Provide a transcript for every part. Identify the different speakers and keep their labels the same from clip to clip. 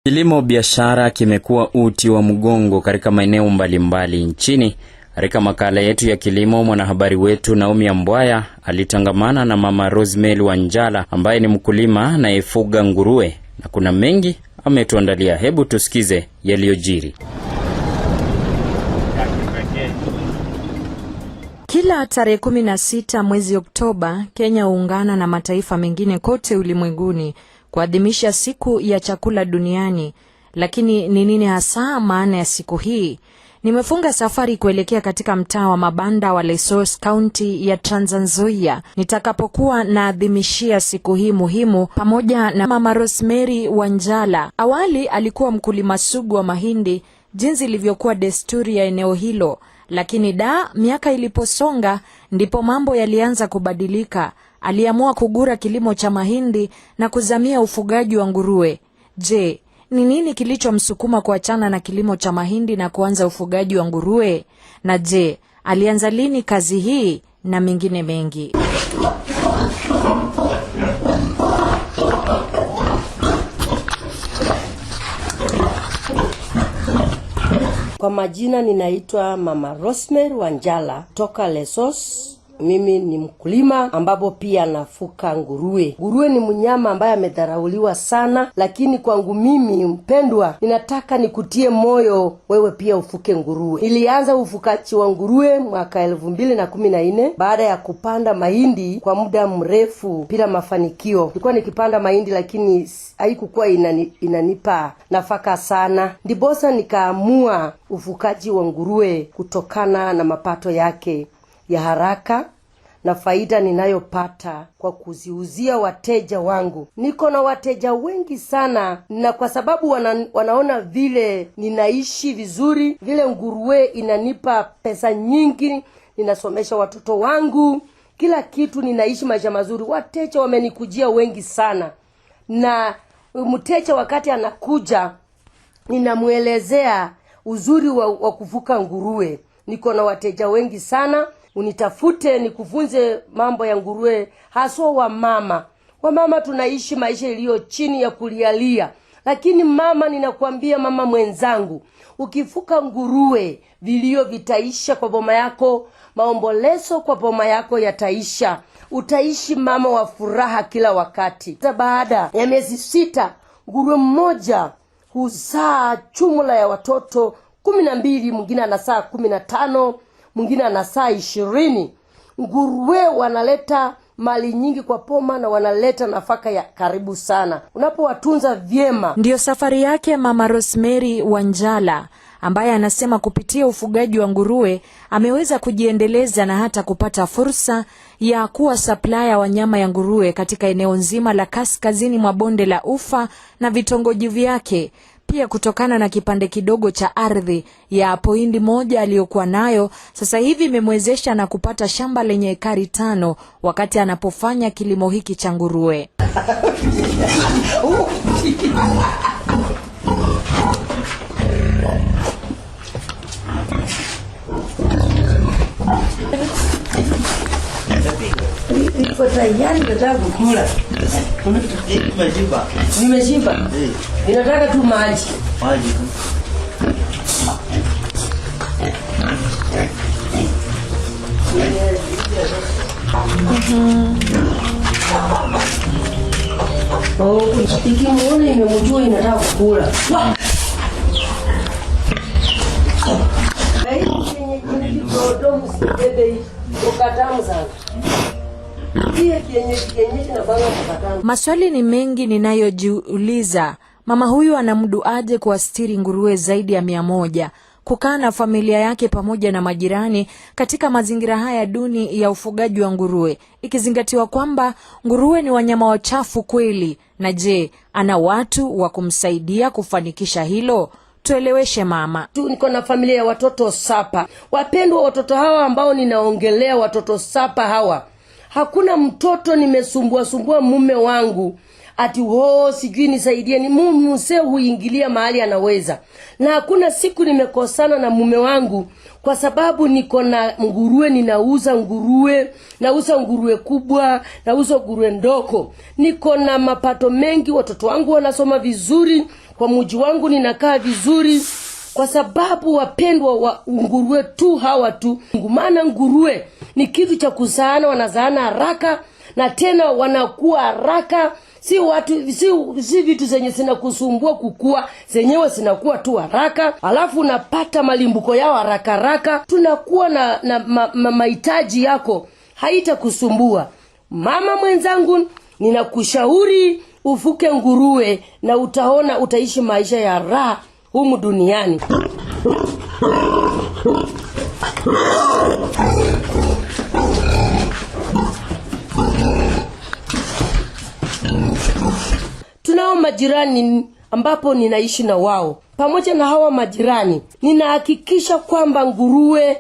Speaker 1: Kilimo biashara kimekuwa uti wa mgongo katika maeneo mbalimbali nchini. Katika makala yetu ya kilimo, mwanahabari wetu Naomi Ambwaya alitangamana na Mama Rosemary Wanjala ambaye ni mkulima anayefuga nguruwe, na kuna mengi ametuandalia. Hebu tusikize yaliyojiri.
Speaker 2: Kila tarehe 16 mwezi Oktoba, Kenya huungana na mataifa mengine kote ulimwenguni kuadhimisha siku ya chakula duniani. Lakini ni nini hasa maana ya siku hii? Nimefunga safari kuelekea katika mtaa wa mabanda wa Tranzoia County ya Tranzoia nitakapokuwa naadhimishia siku hii muhimu pamoja na Mama Rosemary Wanjala. Awali alikuwa mkulima sugu wa mahindi, jinsi ilivyokuwa desturi ya eneo hilo. Lakini miaka iliposonga ndipo mambo yalianza kubadilika. Aliamua kugura kilimo cha mahindi na kuzamia ufugaji wa nguruwe. Je, ni nini kilichomsukuma kuachana na kilimo cha mahindi na kuanza ufugaji wa nguruwe? Na je, alianza lini kazi hii? Na mengine mengi.
Speaker 3: Kwa majina ninaitwa Mama Rosemary Wanjala toka Lesos. Mimi ni mkulima ambapo pia nafuka nguruwe. Nguruwe ni mnyama ambaye amedharauliwa sana, lakini kwangu mimi mpendwa, ninataka nikutie moyo wewe pia ufuke nguruwe. Nilianza ufukaji wa nguruwe mwaka 2014 baada ya kupanda mahindi kwa muda mrefu bila mafanikio. Nilikuwa nikipanda mahindi lakini haikukuwa inanipa nafaka sana. Ndiposa nikaamua ufukaji wa nguruwe kutokana na mapato yake ya haraka na faida ninayopata kwa kuziuzia wateja wangu. Niko na wateja wengi sana, na kwa sababu wanaona vile ninaishi vizuri, vile nguruwe inanipa pesa nyingi, ninasomesha watoto wangu, kila kitu, ninaishi maisha mazuri. Wateja wamenikujia wengi sana, na mteja wakati anakuja ninamuelezea uzuri wa kufuka nguruwe. Niko na wateja wengi sana. Unitafute nikufunze mambo ya nguruwe, haswa wamama tunaishi maisha iliyo chini ya kulialia. Lakini mama, ninakwambia mama mwenzangu, ukifuka nguruwe, vilio vitaisha kwa boma yako, maombolezo kwa boma yako yataisha. Utaishi mama wa furaha kila wakati. Baada ya miezi 6, nguruwe mmoja huzaa jumla ya watoto 12, mwingine anasaa 15, mwingine anasaa 20. Nguruwe wanaleta mali nyingi kwa poma na wanaleta nafaka ya karibu sana unapowatunza vyema.
Speaker 2: Ndio safari yake Mama Rosemary Wanjala, ambaye anasema kupitia ufugaji wa nguruwe ameweza kujiendeleza na hata kupata fursa ya kuwa supplier wa nyama ya nguruwe katika eneo nzima la kaskazini mwa bonde la Ufa na vitongoji vyake. Pia kutokana na kipande kidogo cha ardhi ya poindi moja aliyokuwa nayo, sasa hivi imemwezesha na kupata shamba lenye ekari 5 wakati anapofanya kilimo hiki cha nguruwe.
Speaker 3: Niko tayari nataka kukula. Nimeshiba. Ninataka tu maji. Ikimuona imemjua inataka kukula.
Speaker 2: Maswali ni mengi ninayojiuliza. Mama huyu anamudu aje kuastiri nguruwe zaidi ya 100, kukaa na familia yake pamoja na majirani katika mazingira haya duni ya ufugaji wa nguruwe, ikizingatiwa kwamba nguruwe ni wanyama wachafu kweli? Na je, ana watu wa kumsaidia kufanikisha hilo? Tueleweshe mama.
Speaker 3: Niko na familia ya watoto 7. Wapendwa, watoto hawa ambao ninaongelea, watoto 7 hawa, hakuna mtoto nimesumbua mume wangu ati sijui nisaidie. Ni mume huingilia mahali anaweza. Na hakuna siku nimekosana na mume wangu kwa sababu niko na nguruwe. Ninauza nguruwe, nauza nguruwe kubwa, nauza nguruwe ndogo. Niko na mapato mengi, watoto wangu wanasoma vizuri. Kwa mji wangu ninakaa vizuri kwa sababu wapendwa wa nguruwe tu hawa tu. Maana nguruwe ni kitu cha kuzaana, wanazaana haraka na tena wanakuwa haraka. Si vitu zenye zinakusumbua kukua, zenyewe zinakuwa tu haraka. Alafu unapata malimbuko yao haraka. Tunakuwa na mahitaji yako haitakusumbua. Mama mwenzangu, ninakushauri ufuke nguruwe na utaona utaishi maisha ya raha humu duniani. Tunao majirani ambapo ninaishi na wao. Pamoja na hawa majirani, ninahakikisha kwamba nguruwe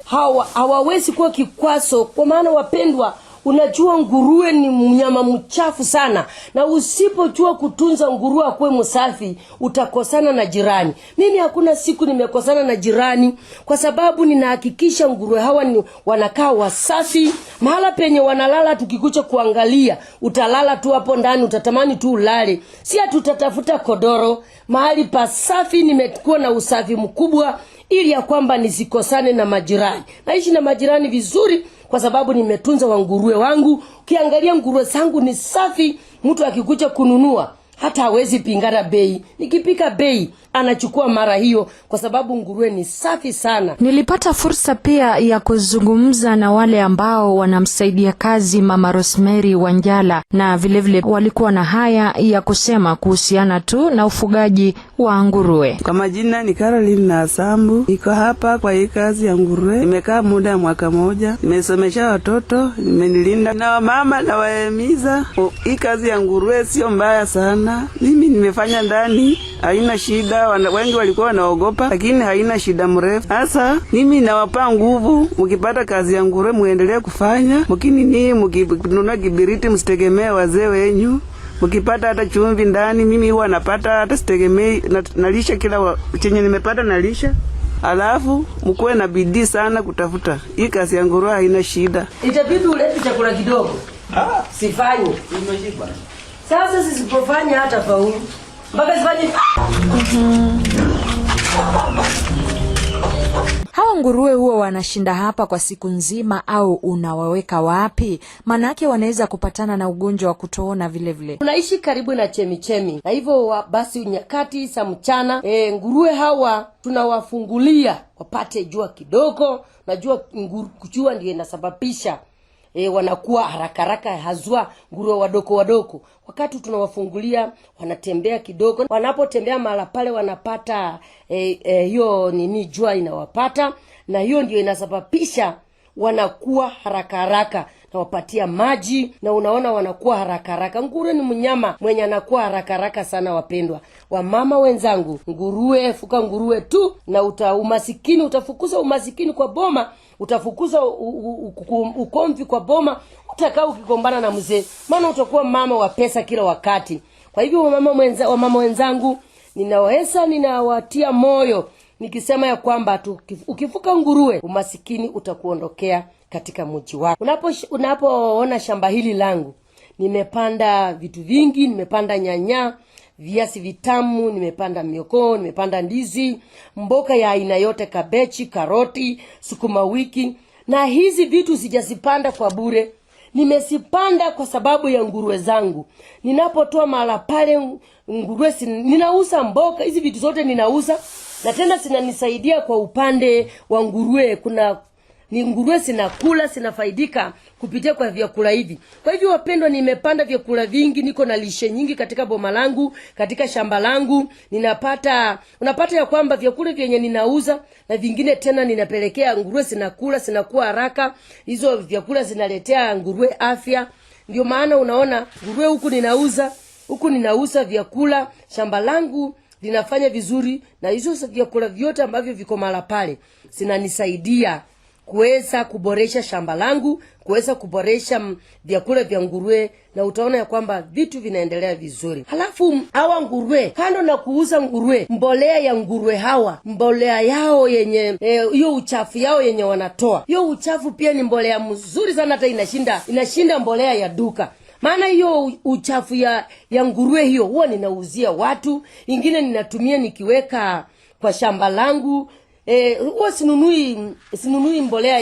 Speaker 3: hawawezi kuwa kikwazo. Kwa maana wapendwa, unajua nguruwe ni mnyama mchafu sana, na usipojua kutunza nguruwe akwe msafi, utakosana na jirani. Mimi hakuna siku nimekosana na jirani, kwa sababu ninahakikisha nguruwe hawa wanakaa wasafi. Mahala penye wanalala tukikuja kuangalia, utalala tu hapo ndani, utatamani tu ulale. Si tutatafuta kodoro. Mahali pasafi, nimekuwa na usafi mkubwa ili ya kwamba nisikosane na majirani. Naishi na majirani vizuri kwa sababu nimetunza nguruwe wangu. Ukiangalia nguruwe zangu ni safi, mtu akikuja kununua hata hawezi pingana bei. Nikipika bei anachukua mara hiyo, kwa sababu nguruwe ni safi sana.
Speaker 2: Nilipata fursa pia ya kuzungumza na wale ambao wanamsaidia kazi Mama Rosemary Wanjala, na vilevile walikuwa na haya ya kusema kuhusiana tu na ufugaji wa nguruwe.
Speaker 4: Kwa majina ni Caroline na Sambu. Niko hapa kwa hii kazi ya nguruwe. Nimekaa muda ya mwaka moja. Nimesomesha watoto, nimenilinda na mama na waemiza. Hii kazi ya nguruwe sio mbaya sana. Mimi nimefanya ndani, haina shida. Wengi walikuwa wanaogopa, lakini haina shida mrefu. Sasa mimi nawapa nguvu, mkipata kazi ya nguruwe muendelee kufanya. Mkinunua kibiriti msitegemee wazee wenyu. Mkipata hata chumvi ndani, mimi huwa napata, hata sitegemei, nalisha kila chenye nimepata nalisha. Alafu mkuwe na bidii sana kutafuta. Hii kazi ya nguruwe haina shida.
Speaker 3: Itabidi ulete chakula kidogo. Sifanyi. Nimeshiba. Sasa sisipofanya hata faulu. Mpaka sifanye.
Speaker 2: Hawa nguruwe huwa wanashinda hapa kwa siku nzima au unawaweka wapi? Manake wanaweza kupatana na ugonjwa wa kutoona vilevile.
Speaker 3: Tunaishi karibu na chemichemi, na hivyo basi nyakati za mchana nguruwe hawa tunawafungulia wapate jua kidogo. Najua jua ndio inasababisha wanakuwa haraka hazua nguruwe wadogo. Wakati tunawafungulia wanatembea kidogo. Wanapotembea mahali pale wanapata hiyo jua inawapata, na hiyo ndio inasababisha wanakuwa haraka. Na wapatia maji, na unaona wanakuwa haraka. Nguruwe ni mnyama mwenye anakuwa haraka sana wapendwa. Wamama wenzangu, fuka nguruwe tu na utafukuza umasikini kwa boma. Utafukuza ukomvi kwa boma. Utakaa ukikombana na mzee, maana utakuwa mama wa pesa kila wakati. Kwa hivyo wamama wenzangu, ninawatia moyo nikisema ya kwamba ukifuka nguruwe, umasikini utakuondokea katika mji wako. Unapoona shamba hili langu, nimepanda vitu vingi. Nimepanda nyanya, viazi vitamu, nimepanda mioko, nimepanda ndizi, mboga ya aina yote, kabechi, karoti, sukuma wiki. Na hizi vitu sijazipanda kwa bure. Nimesipanda kwa sababu ya nguruwe zangu. Ninapotoa mala pale nguruwe, ninauza mboga. Hizi vitu zote ninauza, na tena zinanisaidia kwa upande wa nguruwe. Nguruwe sinakula, sinafaidika kupitia kwa vyakula hivi. Kwa hivyo wapendwa, nimepanda vyakula vingi, niko na lishe nyingi katika boma langu, katika shamba langu. Unapata ya kwamba vyakula vyenye ninauza na vingine tena ninapelekea nguruwe, sinakula, sinakuwa haraka. Hizo vyakula zinaletea nguruwe afya. Ndio maana unaona nguruwe huku ninauza vyakula, shamba langu linafanya vizuri, na hizo vyakula vyote ambavyo viko mala pale zinanisaidia kuweza kuboresha shamba langu, kuweza kuboresha vyakula vya nguruwe, na utaona ya kwamba vitu vinaendelea vizuri. Halafu hawa nguruwe, kando na kuuza nguruwe, mbolea ya nguruwe hawa, mbolea yao yenye hiyo uchafu yao yenye wanatoa, hiyo uchafu pia ni mbolea mzuri sana, hata inashinda mbolea ya duka. Maana hiyo uchafu ya nguruwe hiyo huwa ninauzia watu, ingine ninatumia nikiweka kwa shamba langu. Huwa sinunui mbolea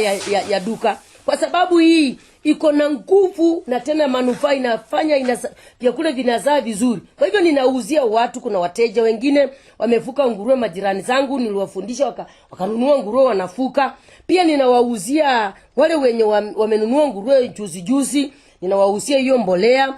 Speaker 3: ya duka, kwa sababu hii iko na nguvu na tena manufaa, inafanya vyakula vinazaa vizuri. Kwa hivyo ninauzia watu. Kuna wateja wengine wamefuka nguruwe, majirani zangu niliwafundisha wakanunua nguruwe wanafuka. Pia ninawauzia wale wenye wamenunua nguruwe juzi ninawauzia hiyo mbolea.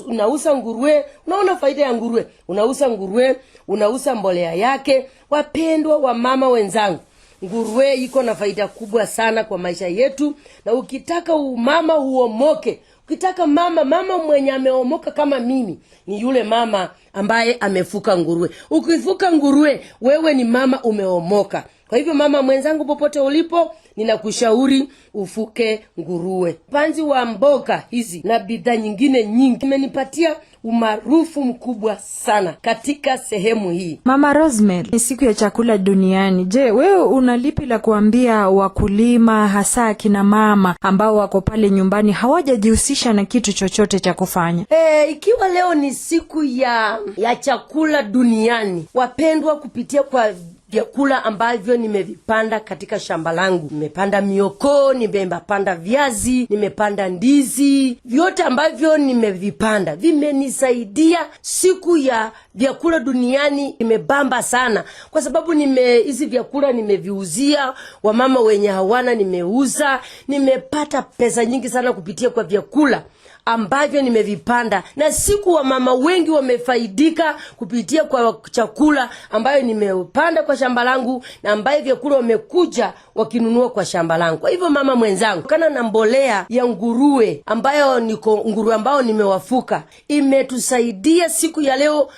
Speaker 3: Ninauza nguruwe. Unaona faida ya nguruwe? Unauza nguruwe, unauza mbolea yake. Wapendwa wa mama wenzangu, nguruwe iko na faida kubwa sana kwa maisha yetu. Na ukitaka mama uomoke, ukitaka mama mwenye ameomoka kama mimi, ni yule mama ambaye amefuka nguruwe. Ukifuka nguruwe, wewe ni mama umeomoka. Kwa hivyo mama mwenzangu, popote ulipo, ninakushauri ufuke nguruwe. Panzi wa mboga hizi na bidhaa nyingine nyingi imenipatia umaarufu mkubwa sana katika sehemu hii.
Speaker 2: Mama Rosemary, ni siku ya chakula duniani. Je, wewe unalipi la kuambia wakulima, hasa kina mama ambao wako pale nyumbani hawajajihusisha na kitu chochote cha kufanya?
Speaker 3: Ikiwa leo ni siku ya chakula duniani, wapendwa, kupitia kwa vyakula ambavyo nimevipanda katika shamba langu. Nimepanda mioko, nimepanda viazi, nimepanda ndizi. Vyote ambavyo nimevipanda vimenisaidia. Siku ya vyakula duniani imebamba sana, kwa sababu hizi vyakula nimeviuzia wamama wenye hawana, nimeuza. Nimepata pesa nyingi sana kupitia kwa vyakula ambavyo nimevipanda, na siku wa mama wengi wamefaidika kupitia kwa chakula ambayo nimepanda kwa shamba langu, na ambayo vyakula wamekuja wakinunua kwa shamba langu. Kwa hivyo mama mwenzangu, kana na mbolea ya nguruwe ambayo nguruwe ambao nimewafuka, imetusaidia siku ya leo.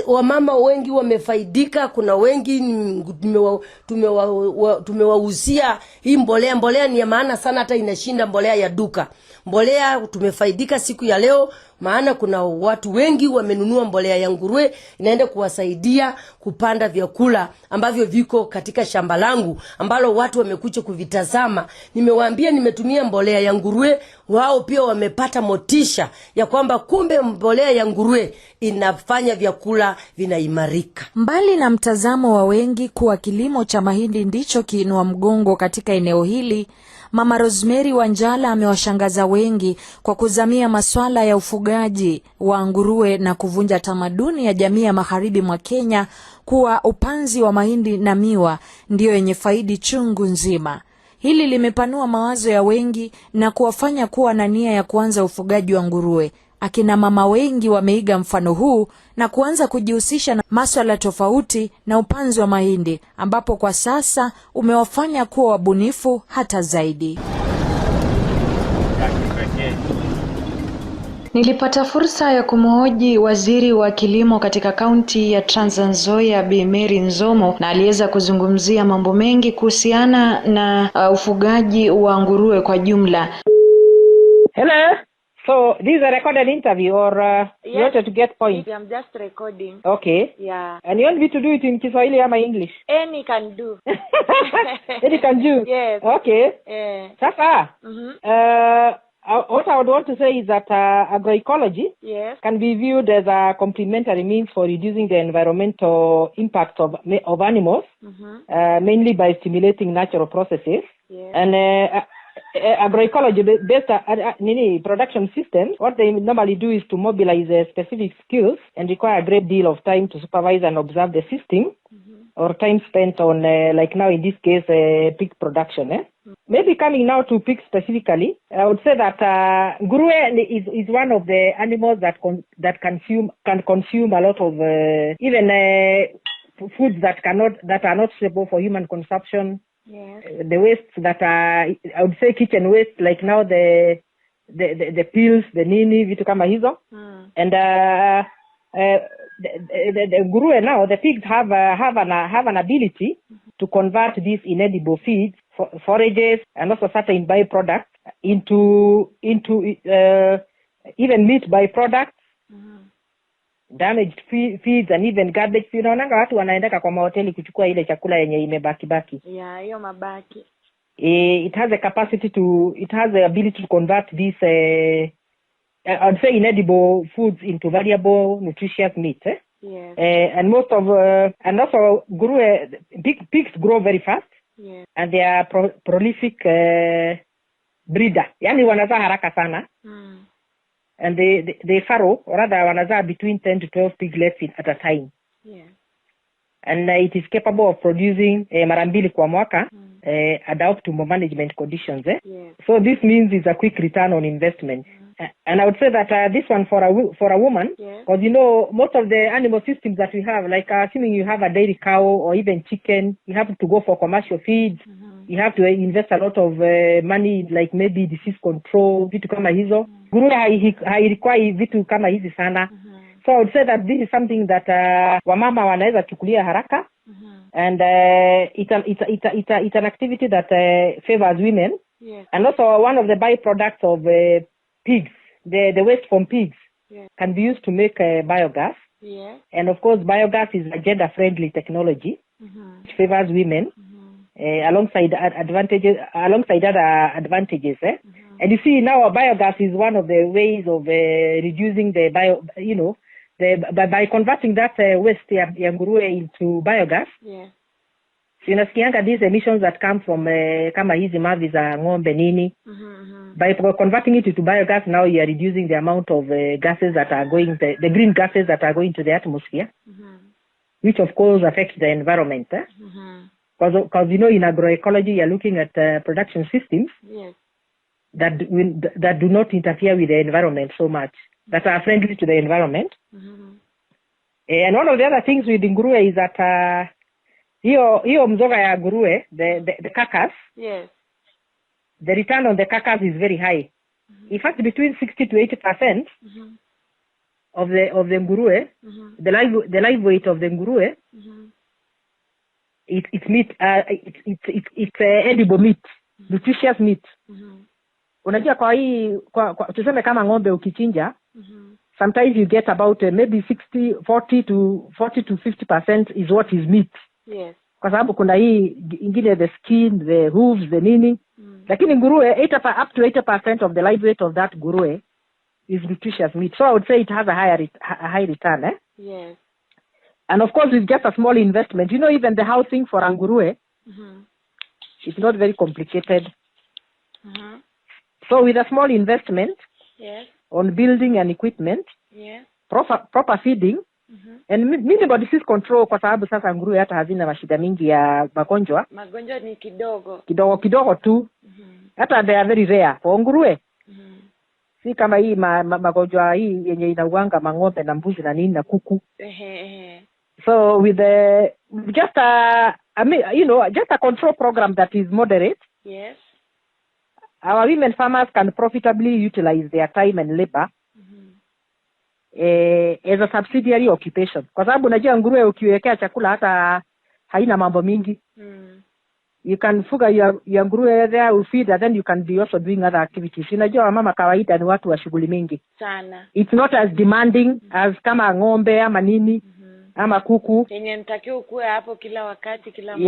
Speaker 3: Wamama wengi wamefaidika. Kuna wengi tumewauzia hii mbolea. Mbolea ni ya maana sana, hata inashinda mbolea ya duka. Mbolea tumefaidika siku ya leo, maana kuna watu wengi wamenunua mbolea ya nguruwe, inaenda kuwasaidia kupanda vyakula ambavyo viko katika shamba langu, ambalo watu wamekuja kuvitazama. Nimewaambia nimetumia mbolea ya nguruwe, wao pia wamepata motisha ya kwamba kumbe mbolea ya nguruwe inafanya vyakula vinaimarika.
Speaker 2: Mbali na mtazamo wa wengi kuwa kilimo cha mahindi ndicho kiinua mgongo katika eneo hili, Mama Rosemary Wanjala amewashangaza wengi kwa kuzamia masuala ya ufugaji wa nguruwe na kuvunja tamaduni ya jamii ya magharibi mwa Kenya kuwa upanzi wa mahindi na miwa ndio yenye faidi chungu nzima. Hili limepanua mawazo ya wengi na kuwafanya kuwa na nia ya kuanza ufugaji wa nguruwe. Akina mama wengi wameiga mfano huu na kuanza kujihusisha na masuala tofauti na upanzi wa mahindi, ambapo kwa sasa umewafanya kuwa wabunifu hata zaidi. Nilipata fursa ya kumhoji waziri wa kilimo katika kaunti ya Tranzoia, Bi Mary Nzomo, na aliweza kuzungumzia mambo mengi kuhusiana na ufugaji wa nguruwe kwa jumla.
Speaker 5: Hello. So this is a recorded interview, or you wanted to get points?
Speaker 6: I'm just recording.
Speaker 5: Okay.
Speaker 6: Yeah.
Speaker 5: And you want me to do it in Kiswahili or English?
Speaker 6: Any can do.
Speaker 5: Any can do?
Speaker 6: Yes.
Speaker 5: Okay. Sasa, what I would want to say is that agroecology can be viewed as a complementary means for reducing the environmental impact of animals, mainly by stimulating natural processes.
Speaker 6: Yes.
Speaker 5: And agroecology based production systems, what they normally do is to mobilize specific skills and require a great deal of time to supervise and observe the system, or time spent on like now in this case pig production. Maybe coming now to pigs specifically, I would say that nguruwe is one of the animals that can consume a lot of even foods that are not suitable for human consumption.
Speaker 6: Yes.
Speaker 5: The wastes that are, I would say, kitchen waste, like now the pills, the nini, vitu kama hizo. And the nguruwe now, the pigs have an ability to convert these inedible feeds, forages, and also certain byproducts into even meat byproducts, damaged feeds, and even garbage feed. Unaonanga watu wanaendaka kwa mahoteli kuchukua ile chakula yenye imebaki.
Speaker 6: Yeah, hiyo mabaki.
Speaker 5: It has the ability to convert these I'd say inedible foods into valuable nutritious meat.
Speaker 6: Yes.
Speaker 5: And most of and also nguruwe, pigs grow very fast.
Speaker 6: Yes.
Speaker 5: And they are prolific breeder. Yani wanazaa haraka sana. And they farrow, or rather wanazaa between 10 to 12 piglets at a time.
Speaker 6: Yes.
Speaker 5: And it is capable of producing mara mbili kwa mwaka at optimal management conditions.
Speaker 6: Yes.
Speaker 5: So this means it's a quick return on investment. And I would say that this one for a woman, because you know most of the animal systems that we have, like assuming you have a dairy cow or even chicken, you have to go for commercial feeds. You have to invest a lot of money, like maybe disease control, vitu kama hizo. Nguruwe hairikwai vitu kama hizi sana. So I would say that this is something that wamama wanaweza chukulia haraka. And it's an activity that favors women.
Speaker 6: Yes.
Speaker 5: And also one of the byproducts of pigs, the waste from pigs, can be used to make biogas.
Speaker 6: Yes.
Speaker 5: And of course, biogas is a gender-friendly technology, which favors women alongside other advantages. And you see now, biogas is one of the ways of reducing the by converting that waste ya nguruwe into biogas.
Speaker 6: Yes.
Speaker 5: Sinasikianga these emissions that come from kama hizi mavi za ng'ombe nini. By converting it into biogas, now you are reducing the amount of gases that are going, the green gases that are going to the atmosphere, which of course affects the environment. Because you know, in agroecology, you are looking at production systems that do not interfere with the environment so much, that are friendly to the environment. And one of the other things with nguruwe is that hiyo mzoga ya nguruwe, the carcass, the return on the carcass is very high. In fact, between 60 to 80% of the nguruwe, the live weight of the nguruwe, it's meat. It's edible meat, nutritious meat. Unajua kwa tuseme kama ng'ombe ukichinja, sometimes you get about maybe 40 to 50% is what is meat.
Speaker 6: Yes.
Speaker 5: Kwa sababu kuna hii ingine, the skin, the hooves, the nini. Lakini nguruwe, up to 80% of the live weight of that nguruwe is nutritious meat. So I would say it has a high return.
Speaker 6: Yes.
Speaker 5: And of course, with just a small investment, you know, even the housing for a nguruwe, it's not very complicated. So with a small investment on building and equipment, proper feeding, and minimal disease control, kwa sababu sasa nguruwe hata hazina mashida mingi ya magonjwa.
Speaker 6: Magonjwa ni kidogo
Speaker 5: tu. Hata they are very rare for nguruwe. Si kama hii magonjwa hii yenye inauanga mang'ombe na mbuzi na nini na kuku. So with just a control program that is moderate.
Speaker 6: Yes.
Speaker 5: Our women farmers can profitably utilize their time and labor as a subsidiary occupation. Kwa sababu unajua nguruwe ukiwekea chakula hata haina mambo mingi. You can fuga your nguruwe there, you feed, and then you can be also doing other activities. Unajua mama kawaida ni watu wa shughuli mingi
Speaker 6: sana.
Speaker 5: It's not as demanding as kama ng'ombe ama nini ama kuku.
Speaker 6: Yenye nitakiwa ukue hapo kila wakati kila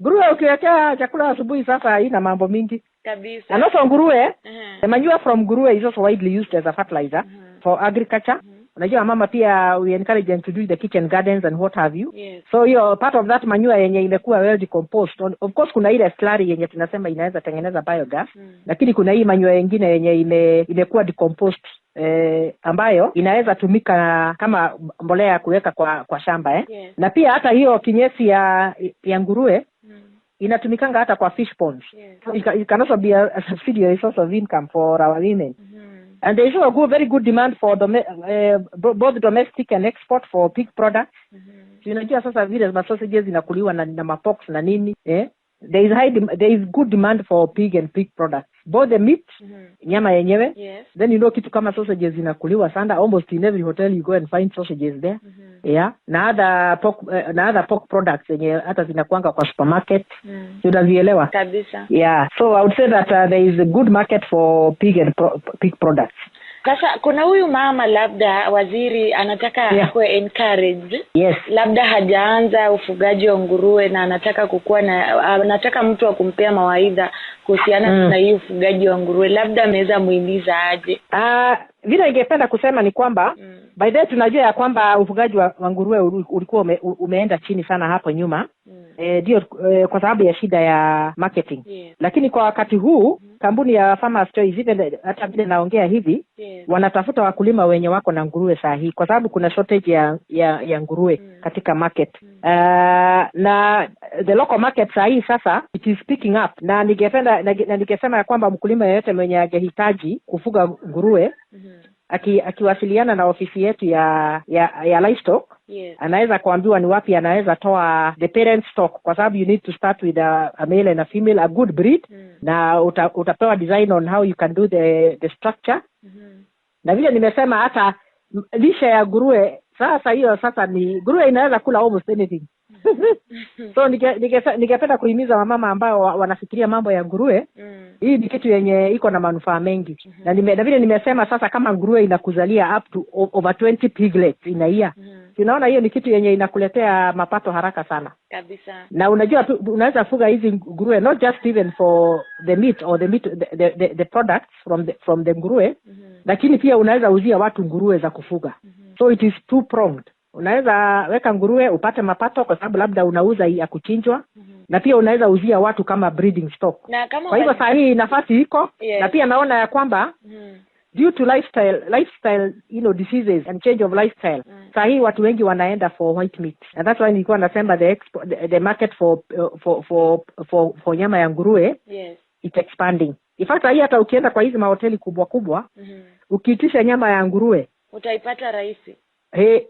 Speaker 5: nguruwe ukiwekea chakula asubuhi sasa haina mambo mingi
Speaker 6: kabisa.
Speaker 5: And also nguruwe, the manure from nguruwe is also widely used as a fertilizer for agriculture. Unajua mama pia we encourage them to do the kitchen gardens and what have you. So hiyo part of that manure yenye imekuwa well decomposed. Of course kuna ile slurry yenye tunasema inaweza tengeneza biogas, lakini kuna hii manure nyingine yenye imekuwa decomposed ambayo inaweza tumika kama mbolea kuweka kwa shamba Na pia hata hiyo kinyesi ya nguruwe inatumikanga hata kwa fish ponds. It can also be a subsidiary source of income for our women. And there is also a very good demand for both domestic and export for pig products. Unajua sasa vile sausages inakuliwa na mapox na nini. There is good demand for pig and pig products. Both the meat, nyama yenyewe. Then you know kitu kama sausages inakuliwa sana. Almost in every hotel you go and find sausages there. Na other pork products yenye hata zinakuanga kwa supermarket. Unazielewa?
Speaker 6: Kabisa.
Speaker 5: So I would say that there is a good market for pig and pig products.
Speaker 6: Sasa kuna huyu mama labda waziri anataka akuwe encouraged.
Speaker 5: Yes.
Speaker 6: Labda hajaanza ufugaji wa nguruwe na anataka kukua na anataka mtu wa kumpea mawaidha kuhusiana na hii ufugaji wa nguruwe. Labda ameweza muhimiza aje?
Speaker 5: Vile ningependa kusema ni kwamba by the way tunajua ya kwamba ufugaji wa nguruwe ulikuwa umeenda chini sana hapo nyuma. Ndio kwa sababu ya shida ya marketing. Lakini kwa wakati huu kampuni ya Farmers Choice hata vile naongea hivi wanatafuta wakulima wenye wako na nguruwe sahihi kwa sababu kuna shortage ya nguruwe katika market. Na the local market sahihi sasa it is picking up. Na ningesema ya kwamba mkulima yeyote mwenye angehitaji kufuga nguruwe akiwasiliana na ofisi yetu ya livestock, anaweza kuambiwa ni wapi anaweza toa the parent stock kwa sababu you need to start with a male and a female, a good breed, na utapewa design on how you can do the structure. Na vile nimesema hata lishe ya nguruwe sasa hiyo sasa ni nguruwe inaweza kula almost anything. So ningependa kuhimiza wamama ambao wanafikiria mambo ya nguruwe, hii ni kitu yenye iko na manufaa mengi. Na vile nimesema sasa kama nguruwe inakuzalia up to over 20 piglets in a year. Tunaona hiyo ni kitu yenye inakuletea mapato haraka sana.
Speaker 6: Kabisa.
Speaker 5: Na unajua unaweza fuga hizi nguruwe not just even for the meat or the products from the nguruwe, lakini pia unaweza uzia watu nguruwe za kufuga. So it is two pronged. Unaweza weka nguruwe upate mapato kwa sababu labda unauza ya kuchinjwa, na pia unaweza uzia watu kama breeding stock. Kwa hivyo saa hii nafasi iko, na pia naona ya kwamba due to lifestyle diseases and change of lifestyle, saa hii watu wengi wanaenda for white meat. And that's why nilikuwa nasema the market for nyama ya nguruwe it's expanding. In fact hii hata ukienda kwa hizi mahoteli kubwa kubwa, ukiitisha nyama ya nguruwe
Speaker 6: utaipata rahisi.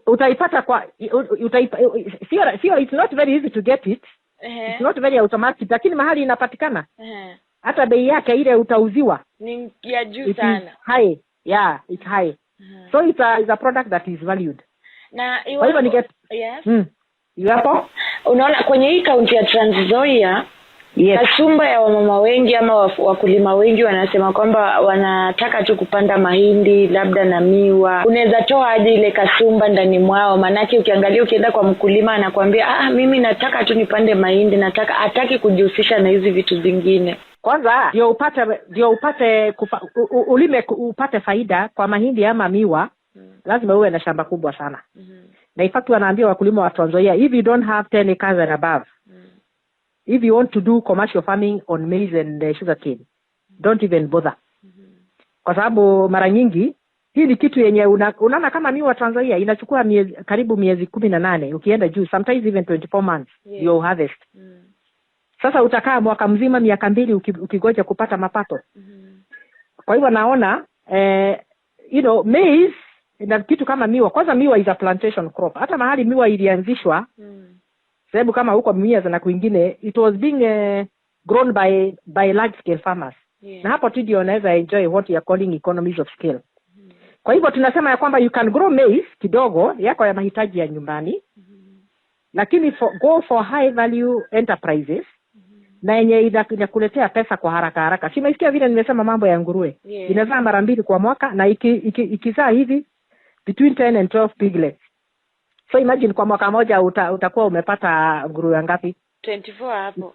Speaker 5: Utaipata sio it's not very easy to get it. It's not very automatic, lakini mahali inapatikana. Hata bei yake ile utauziwa
Speaker 6: ni ya juu sana.
Speaker 5: High. Yeah, it's high. So it's a product that is valued.
Speaker 6: Na
Speaker 5: kwa hivyo Yapo?
Speaker 6: Unaona kwenye hii kaunti ya Tranzoia, kasumba ya wamama wengi ama wakulima wengi wanasema kwamba wanataka tu kupanda mahindi labda na miwa. Unaweza toa aje ile kasumba ndani mwao? Manake ukiangalia ukienda kwa mkulima anakuambia mimi nataka tu nipande mahindi, hataki kujihusisha na hizi vitu vingine.
Speaker 5: Kwanza ndio upate ulime upate faida kwa mahindi ama miwa, lazima uwe na shamba kubwa sana. Na in fact wanaambia wakulima wa Tranzoia, if you don't have 10 acres and above, if you want to do commercial farming on maize and sugarcane, don't even bother. Kwa sababu mara nyingi hii ni kitu yenye unaona kama miwa Tranzoia inachukua karibu miezi 18 ukienda juu, sometimes even 24 months you harvest. Sasa utakaa mwaka mzima, miaka 2 ukigoja kupata mapato. Kwa hivyo naona maize na kitu kama miwa. Kwanza miwa is a plantation crop. Hata mahali miwa ilianzishwa, sababu kama huko Mumias na kwingine, it was being grown by large scale farmers. Na hapo tu ndio unaweza enjoy what you are calling economies of scale. Kwa hivyo tunasema ya kwamba you can grow maize kidogo yako ya mahitaji ya nyumbani, lakini go for high value enterprises na yenye inakuletea pesa kwa haraka. Simesikia vile nimesema mambo ya nguruwe. Inazaa mara 2 kwa mwaka, na ikizaa hivi between 10 and 12 piglets. So imagine kwa mwaka moja utakuwa umepata nguruwe ngapi?
Speaker 6: 24 hapo.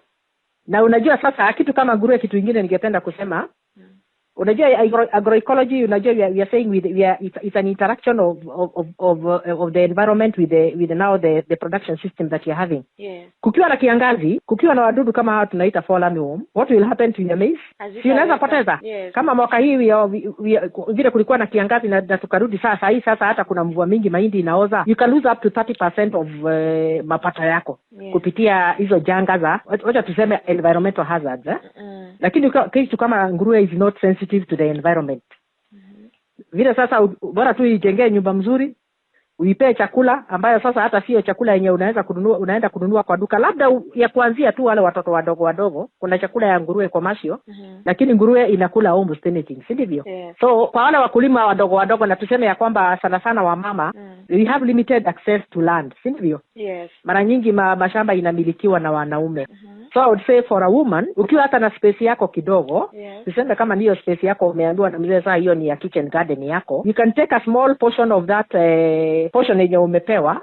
Speaker 6: Na
Speaker 5: unajua sasa kitu kama nguruwe, kitu kingine ningependa kusema, unajua agroecology, unajua we are saying it's an interaction of the environment with the production system that you're having. Kukiwa na kiangazi, kukiwa na wadudu kama hao tunaita fall armyworm, what will happen to your maize? Si unaweza poteza. Kama mwaka hii vile kulikuwa na kiangazi na tukarudi sasa hata kuna mvua mingi, mahindi inaoza, you can lose up to 30% of mapato yako kupitia hizo janga za wacha tuseme environmental hazards. Lakini kitu kama nguruwe is not sensitive to the environment. Vile sasa bora tu ijengee nyumba mzuri, uipee chakula ambayo sasa hata sio chakula yenye unaenda kununua kwa duka, labda ya kuanzia tu wale watoto wadogo. Kuna chakula ya nguruwe commercial, lakini nguruwe inakula almost anything, si ndivyo? So kwa wale wakulima wadogo na tuseme ya kwamba sana wa mama, we have limited access to land, si ndivyo? Mara nyingi mashamba inamilikiwa na wanaume. So I would say for a woman, ukiwa hata na space yako kidogo, tuseme kama niyo space yako umeambiwa na mzee saa hiyo ni ya kitchen garden yako, you can take a small portion of that portion yenye umepewa,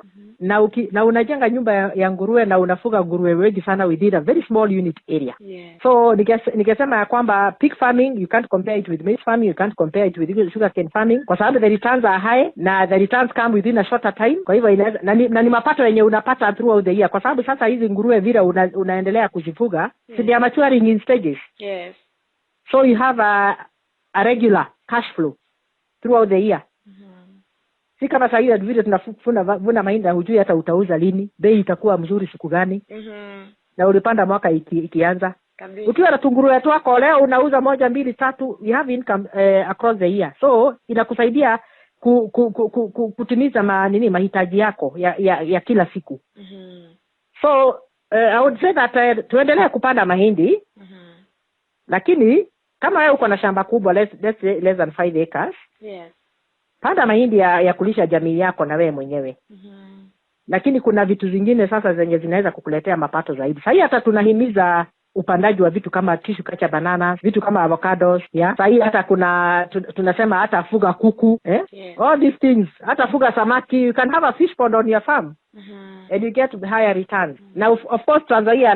Speaker 5: na unajenga nyumba ya nguruwe na unafuga nguruwe wengi sana within a very small unit area. So nikesema ya kwamba pig farming, you can't compare it with maize farming, you can't compare it with sugarcane farming, kwa sababu the returns are high na the returns come within a shorter time. Kwa hivyo na ni mapato yenye unapata throughout the year, kwa sababu sasa hizi nguruwe vile unaendelea kuzifuga, so they are maturing in stages. So you have a regular cash flow throughout the year. Si kama sasa hivi vile tunavuna mahindi hujui hata utauza lini, bei itakuwa mzuri siku gani. Na ulipanda mwaka ikianza. Ukiwa na nguruwe wako leo unauza 1, 2, 3, you have income across the year. So inakusaidia kutimiza mahitaji yako ya kila siku. So I would say that tuendelee kupanda mahindi. Lakini kama wewe uko na shamba kubwa, let's say less than 5 acres. Panda mahindi ya kulisha jamii yako na wewe mwenyewe. Lakini kuna vitu zingine sasa zenye zinaweza kukuletea mapato zaidi. Sasa hata tunahimiza upandaji wa vitu kama tissue culture bananas, vitu kama avocados, Sasa hata tunasema hata fuga kuku, all these things, hata fuga samaki, you can have a fish pond on your farm. And you get higher returns. Now of course Tranzoia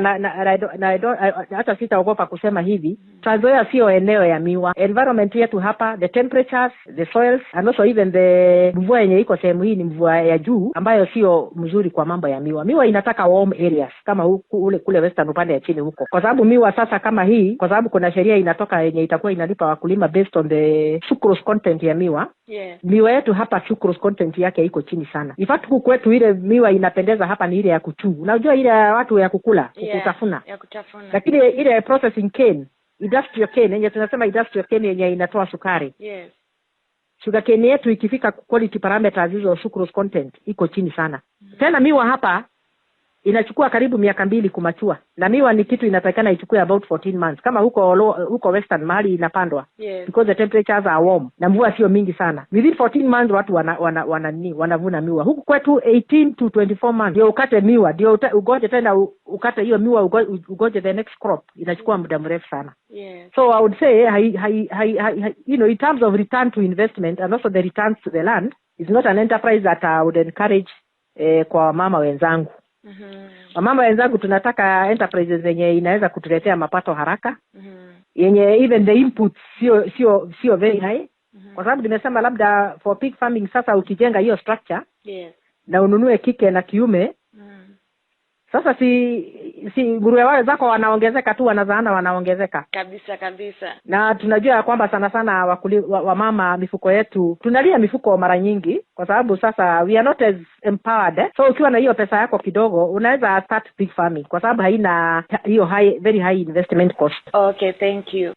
Speaker 5: hata sitaogopa kusema hivi, Tranzoia sio eneo ya miwa. Environment yetu hapa, the temperatures, the soils, and also even the mvua yenye iko sehemu hii ni mvua ya juu ambayo sio mzuri kwa mambo ya miwa. Miwa inataka warm areas kama kule western upande ya chini huko. Kwa sababu miwa sasa kama hii, kwa sababu kuna sheria inatoka yenye itakuwa inalipa wakulima based on the sucrose content ya miwa. Miwa yetu hapa sucrose content yake iko chini sana. In fact kwetu ile miwa inapendeza hapa ni ile ya kuchu. Unajua ile ya watu ya kukula, kutafuna. Lakini ile processing cane, industrial cane, yenye tunasema industrial cane yenye inatoa sukari. Sugar cane yetu ikifika quality parameters hizo sucrose content iko chini sana. Tena miwa hapa inachukua karibu miaka 2 kumachua. Na miwa ni kitu inatakana ichukue about 14 months. Kama huko western mahali inapandwa. Because the temperatures are warm. Na mvua sio mingi sana. Within 14 months watu wanavuna miwa. Huku kwetu 18 to 24 months. Ndio ukate miwa. Ndio ugoje tena ukate hiyo miwa ugoje the next crop. Inachukua muda mrefu sana. So I would say in terms of return to investment and also the returns to the land is not an enterprise that I would encourage kwa mama wenzangu. Mama wenzangu tunataka enterprises zenye inaweza kutuletea mapato haraka. Yenye even the inputs sio very high. Kwa sababu nimesema labda for pig farming sasa ukijenga hiyo structure na ununue kike na kiume. Sasa si nguruwe wale zako wanaongezeka tu, wanaongezeka.
Speaker 6: Kabisa.
Speaker 5: Na tunajua kwamba sana wamama mifuko yetu, tunalia mifuko mara nyingi kwa sababu sasa we are not as empowered. So ukiwa na hiyo pesa yako kidogo, unaweza start pig farming kwa sababu haina hiyo very high investment cost.
Speaker 6: Okay, thank you.